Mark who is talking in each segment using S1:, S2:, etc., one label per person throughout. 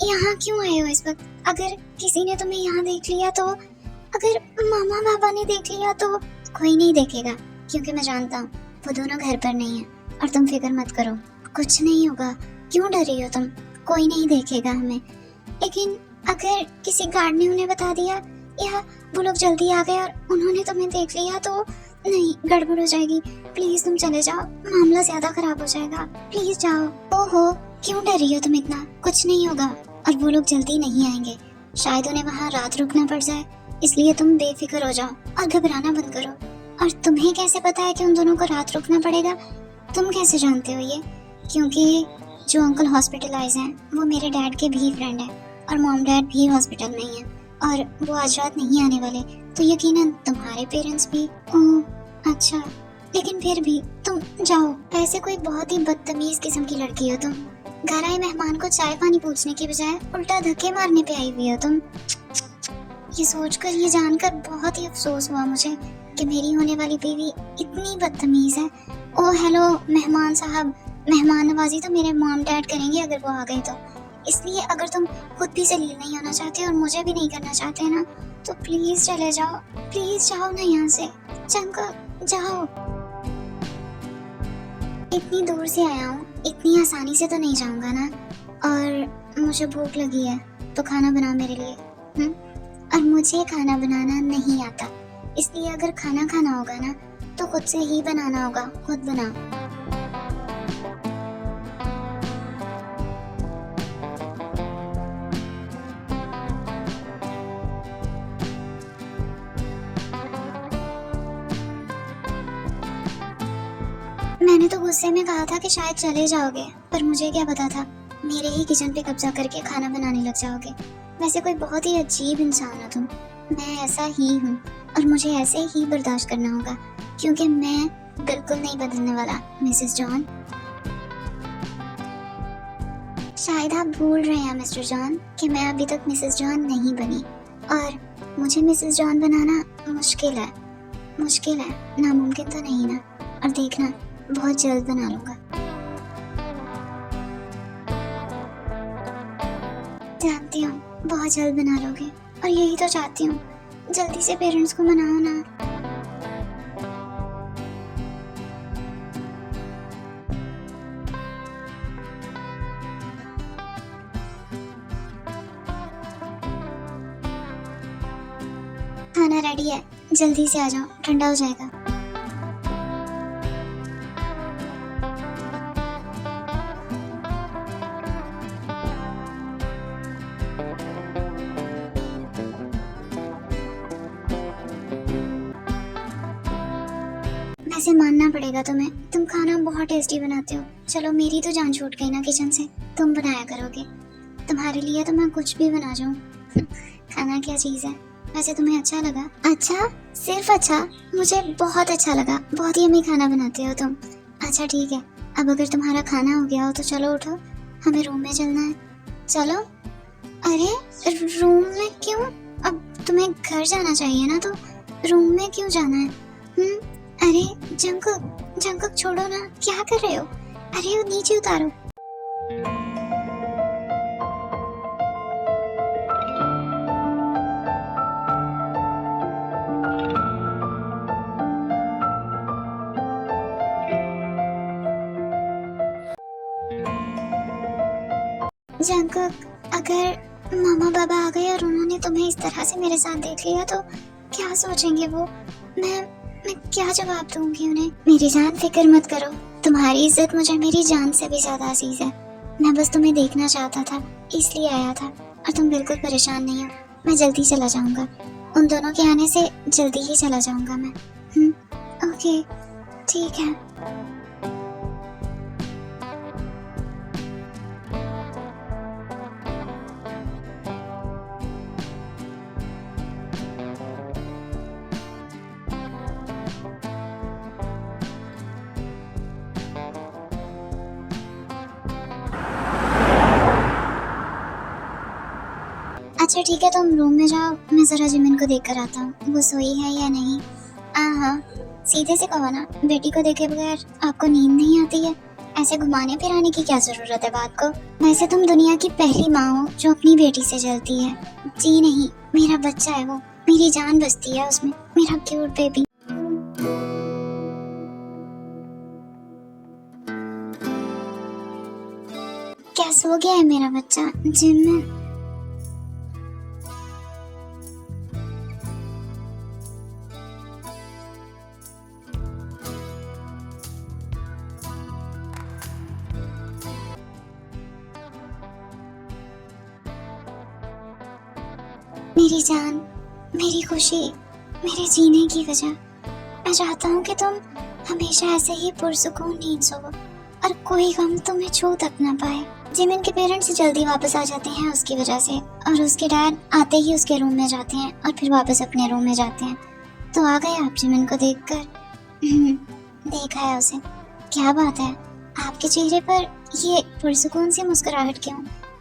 S1: यहाँ क्यों आए हो इस वक्त? अगर किसी ने तुम्हें यहाँ देख लिया तो, अगर मामा पापा ने देख लिया तो? कोई नहीं देखेगा, क्योंकि मैं जानता हूँ वो दोनों घर पर नहीं है। और तुम फिक्र मत करो, कुछ नहीं होगा। क्यों डर रही हो तुम? कोई नहीं देखेगा हमें। लेकिन अगर किसी गार्ड ने उन्हें बता दिया, या वो लोग जल्दी आ गए और उन्होंने तुम्हें देख लिया तो? नहीं, गड़बड़ हो जाएगी। प्लीज तुम चले जाओ, मामला ज्यादा खराब हो जाएगा। प्लीज जाओ। ओहो, क्यों डर रही हो तुम इतना? कुछ नहीं होगा। और वो लोग जल्दी नहीं आएंगे, शायद उन्हें वहाँ रात रुकना पड़ जाए, इसलिए तुम बेफिक्र हो जाओ और घबराना बंद करो। और तुम्हें कैसे पता है कि उन दोनों को रात रुकना पड़ेगा? तुम कैसे जानते हो ये? क्योंकि जो अंकल हॉस्पिटलाइज हैं वो मेरे डैड के भी फ्रेंड हैं, और मॉम डैड भी हॉस्पिटल में ही हैं, और वो आज रात नहीं आने वाले, तो यकीनन तुम्हारे पेरेंट्स भी। ओह अच्छा, लेकिन फिर भी तुम जाओ। ऐसे कोई बहुत ही बदतमीज किस्म की लड़की हो तुम। घर आए मेहमान को चाय पानी पूछने की बजाय उल्टा धक्के मारने पे आई हुई हो तुम। ये सोचकर, ये जानकर बहुत ही अफसोस हुआ मुझे कि मेरी होने वाली बीवी इतनी बदतमीज है। ओह हेलो मेहमान साहब, मेहमान नवाजी तो मेरे मॉम डैड करेंगे अगर वो आ गए तो। इसलिए अगर तुम खुद भी जलील नहीं होना चाहते और मुझे भी नहीं करना चाहते ना, तो प्लीज चले जाओ। प्लीज जाओ ना यहाँ से। चंका जाओ। इतनी दूर से आया हूँ, इतनी आसानी से तो नहीं जाऊंगा ना। और मुझे भूख लगी है, तो खाना बना मेरे लिए। और मुझे खाना बनाना नहीं आता, इसलिए अगर खाना खाना होगा ना तो खुद से ही बनाना होगा। खुद बनाओ। मैंने तो गुस्से में कहा था कि शायद चले जाओगे, पर मुझे क्या पता था मेरे ही किचन पे कब्जा करके खाना बनाने लग जाओगे। वैसे कोई बहुत ही अजीब इंसान हो तुम। मैं ऐसा ही हूँ और मुझे ऐसे ही बर्दाश्त करना होगा, क्योंकि मैं बिल्कुल नहीं बदलने वाला मिसेस जॉन। शायद आप भूल रहे हैं मिस्टर जॉन कि मैं अभी तक मिसेस जॉन नहीं बनी, और मुझे मिसेस जॉन बनाना मुश्किल है। मुश्किल है, नामुमकिन तो नहीं ना। और देखना, बहुत जल्द बना लूंगा। जानती हूँ बहुत जल्द बना लोगे, और यही तो चाहती हूँ। जल्दी से पेरेंट्स को मनाओ ना। खाना रेडी है, जल्दी से आ जाओ, ठंडा हो जाएगा। वैसे मानना पड़ेगा तुम्हें, तुम खाना बहुत टेस्टी बनाते हो। चलो मेरी तो जान छूट गई ना किचन से, तुम बनाया करोगे। तुम्हारे लिए तो मैं कुछ भी बना जाऊं। खाना क्या चीज है। वैसे तुम्हें अच्छा लगा? अच्छा, सिर्फ अच्छा? मुझे बहुत अच्छा लगा। बहुत ही यम्मी खाना बनाते हो तुम। अच्छा ठीक है, अब अगर तुम्हारा खाना हो गया हो तो चलो उठो, हमें रूम में चलना है। चलो। अरे रूम में क्यों? अब तुम्हें घर जाना चाहिए ना, तो रूम में क्यों जाना है? अरे जंकुक, जंकुक छोड़ो ना, क्या कर रहे हो? अरे वो नीचे उतारो। जंकुक, अगर मामा बाबा आ गए और उन्होंने तुम्हें इस तरह से मेरे साथ देख लिया तो क्या सोचेंगे वो? मैं क्या जवाब दूंगी उन्हें? मेरी जान, फिक्र मत करो। तुम्हारी इज्जत मुझे मेरी जान से भी ज्यादा अजीज है। मैं बस तुम्हें देखना चाहता था, इसलिए आया था। और तुम बिल्कुल परेशान नहीं हो। मैं जल्दी चला जाऊंगा, उन दोनों के आने से जल्दी ही चला जाऊंगा मैं। ओके ठीक है। अच्छा ठीक है, तुम रूम में जाओ, मैं जरा जिमिन को देख कर आता हूँ वो सोई है या नहीं। हाँ, सीधे से कहो ना, बेटी को देखे बगैर आपको नींद नहीं आती है? ऐसे घुमाने फिराने की क्या जरूरत है बात को। वैसे तुम दुनिया की पहली माँ हो जो अपनी बेटी से जलती है। जी नहीं, मेरा बच्चा है वो, मेरी जान बसती है उसमें, मेरा क्यूट बेबी। क्या सो गया है मेरा बच्चा जिम में? मेरी जान, मेरी खुशी, मेरे जीने की वजह। मैं चाहता हूँ कि तुम हमेशा ऐसे ही पुरसुकून नींद सो और कोई गम तुम्हें छू तक ना पाए। जिमिन के पेरेंट्स जल्दी वापस आ जाते हैं उसकी वजह से, और उसके डैड आते ही उसके रूम में जाते हैं और फिर वापस अपने रूम में जाते हैं। तो आ गए आप जिमिन को देखकर? देखा है उसे। क्या बात है, आपके चेहरे पर ये पुरसुकून सी मुस्कुराहट क्यों?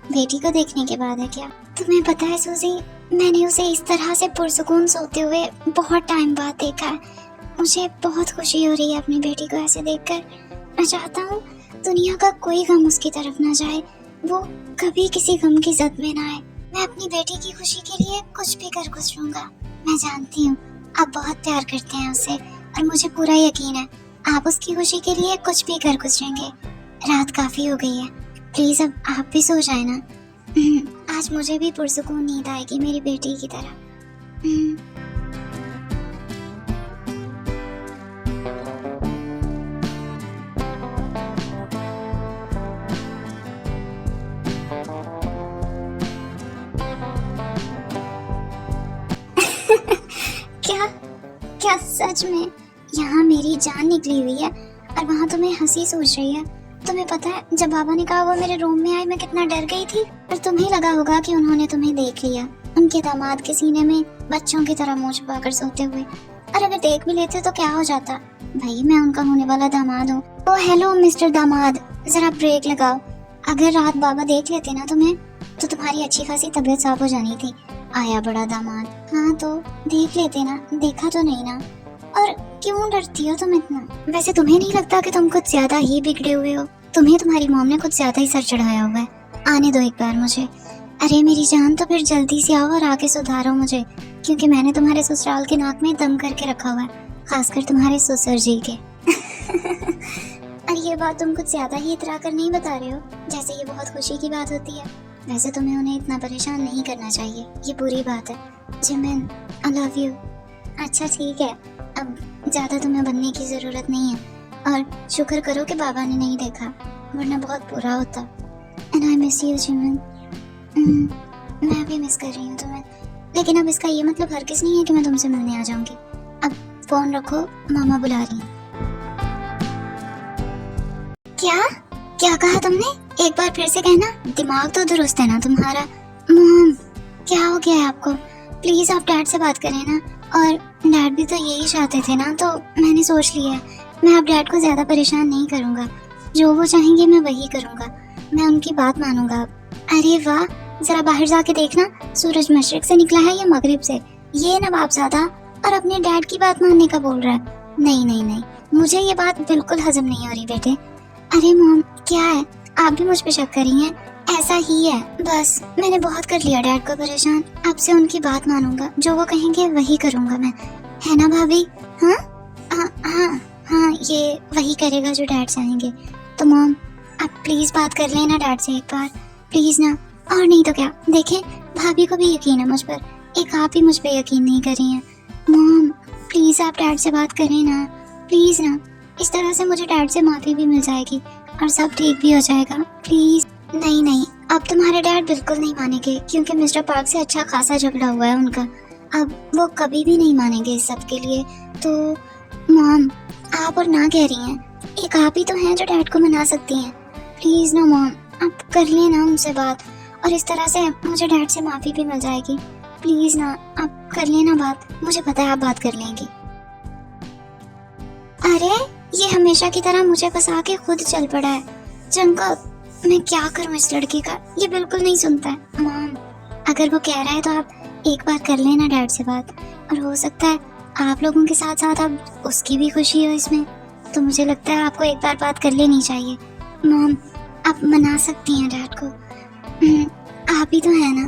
S1: बेटी को देखने के बाद है क्या? तुम्हें पता है सूजी, मैंने उसे इस तरह से पुरसुकून सोते हुए बहुत टाइम बाद देखा है। मुझे बहुत खुशी हो रही है अपनी बेटी को ऐसे देखकर। मैं चाहता हूँ दुनिया का कोई गम उसकी तरफ ना जाए, वो कभी किसी गम की जद में ना आए। मैं अपनी बेटी की खुशी के लिए कुछ भी कर गुजरूंगा। मैं जानती हूँ आप बहुत प्यार करते हैं उसे, और मुझे पूरा यकीन है आप उसकी खुशी के लिए कुछ भी कर गुजरेंगे। रात काफी हो गई है, प्लीज अब आप भी सो जाए ना। आज मुझे भी पुरसुकून नींद आएगी मेरी बेटी की तरह। क्या क्या सच में यहाँ मेरी जान निकली हुई है और वहाँ तुम्हें हंसी सूझ रही है? तुम्हें पता है जब बाबा ने कहा वो मेरे रूम में आए मैं कितना डर गई थी। और तुम्हें लगा होगा कि उन्होंने तुम्हें देख लिया उनके दामाद के सीने में बच्चों की तरह मुंह छुपाकर सोते हुए। और अगर देख भी लेते तो क्या हो जाता? भाई मैं उनका होने वाला दामाद हूँ। ओ हेलो मिस्टर दामाद, जरा ब्रेक लगाओ। अगर रात बाबा देख लेते ना तुम्हें तो तुम्हारी अच्छी खासी तबीयत साफ हो जानी थी। आया बड़ा दामाद। हाँ तो देख लेते ना, देखा तो नहीं ना। और क्यों डरती हो तुम इतना? वैसे तुम्हें नहीं लगता कि तुम कुछ ज्यादा ही बिगड़े हुए हो? तुम्हें तुम्हारी मॉम ने कुछ ज्यादा ही सर चढ़ाया हुआ है। आने दो एक बार मुझे। अरे मेरी जान, तो फिर जल्दी से आओ और आके सुधारो मुझे, क्योंकि मैंने तुम्हारे ससुराल के नाक में दम करके रखा हुआ है, खासकर तुम्हारे ससुर जी के। और ये बात तुम कुछ ज्यादा ही इतरा कर नहीं बता रहे हो, जैसे ये बहुत खुशी की बात होती है। वैसे तुम्हें उन्हें इतना परेशान नहीं करना चाहिए, ये बुरी बात है। Jimin, I love you. अच्छा ठीक है, अब ज्यादा तुम्हें बनने की जरूरत नहीं है, और शुक्र करो कि बाबा ने नहीं देखा, वरना बहुत बुरा होता। And I miss you Jimin. मैं भी मिस कर रही हूँ तुम्हें, लेकिन अब इसका ये मतलब हरगिज़ नहीं है कि मैं तुमसे मिलने आ जाऊंगी। अब फोन रखो, मामा बुला रही हैं। क्या क्या कहा तुमने? एक बार फिर से कहना, दिमाग तो दुरुस्त है ना तुम्हारा? मॉम, क्या हो गया है आपको? प्लीज आप डैड से बात करें ना। और डैड भी तो यही चाहते थे ना, तो मैंने सोच लिया है मैं अब डैड को ज्यादा परेशान नहीं करूंगा। जो वो चाहेंगे मैं वही करूंगा, मैं उनकी बात मानूंगा। अरे वाह, जरा बाहर जाके देखना, सूरज मशरिक से निकला है या मगरिब से। ये नवाबजादा और अपने डैड की बात मानने का बोल रहा है। नहीं नहीं नहीं, मुझे ये बात बिल्कुल हजम नहीं हो रही बेटे। अरे मॉम, क्या है, आप भी मुझ पे शक कर रही हैं? ऐसा ही है, बस मैंने बहुत कर लिया डैड को परेशान। अब से उनकी बात मानूंगा, जो वो कहेंगे वही करूंगा मैं, है ना भाभी? हाँ हाँ हाँ, ये वही करेगा जो डैड चाहेंगे। तो मॉम आप प्लीज बात कर लेना डैड से एक बार, प्लीज ना। और नहीं तो क्या, देखें भाभी को भी यकीन है मुझ पर, एक आप ही मुझ पे यकीन नहीं कर रही हैं। मॉम प्लीज आप डैड से बात करें ना, प्लीज ना। इस तरह से मुझे डैड से माफी भी मिल जाएगी और सब ठीक भी हो जाएगा, प्लीज। नहीं नहीं, अब तुम्हारे डैड बिल्कुल नहीं मानेंगे, क्योंकि मिस्टर पार्क से अच्छा खासा झगड़ा हुआ है उनका। अब वो कभी भी नहीं मानेंगे इस सब के लिए। तो मॉम आप और ना कह रही हैं, एक आप ही तो हैं जो डैड को मना सकती हैं। प्लीज ना मॉम, आप कर लेना उनसे बात, और इस तरह से मुझे डैड से माफी भी मिल जाएगी। प्लीज ना, आप कर लेना बात, मुझे पता है आप बात कर लेंगी। अरे ये हमेशा की तरह मुझे फंसा के खुद चल पड़ा है। जंकल, मैं क्या करूं इस लड़के का, ये बिल्कुल नहीं सुनता है। मॉम अगर वो कह रहा है तो आप एक बार कर लेना डैड से बात, और हो सकता है आप लोगों के साथ साथ अब उसकी भी खुशी हो इसमें। तो मुझे लगता है आपको एक बार बात कर लेनी चाहिए। मॉम, आप मना सकती हैं डैड को। आप ही तो है ना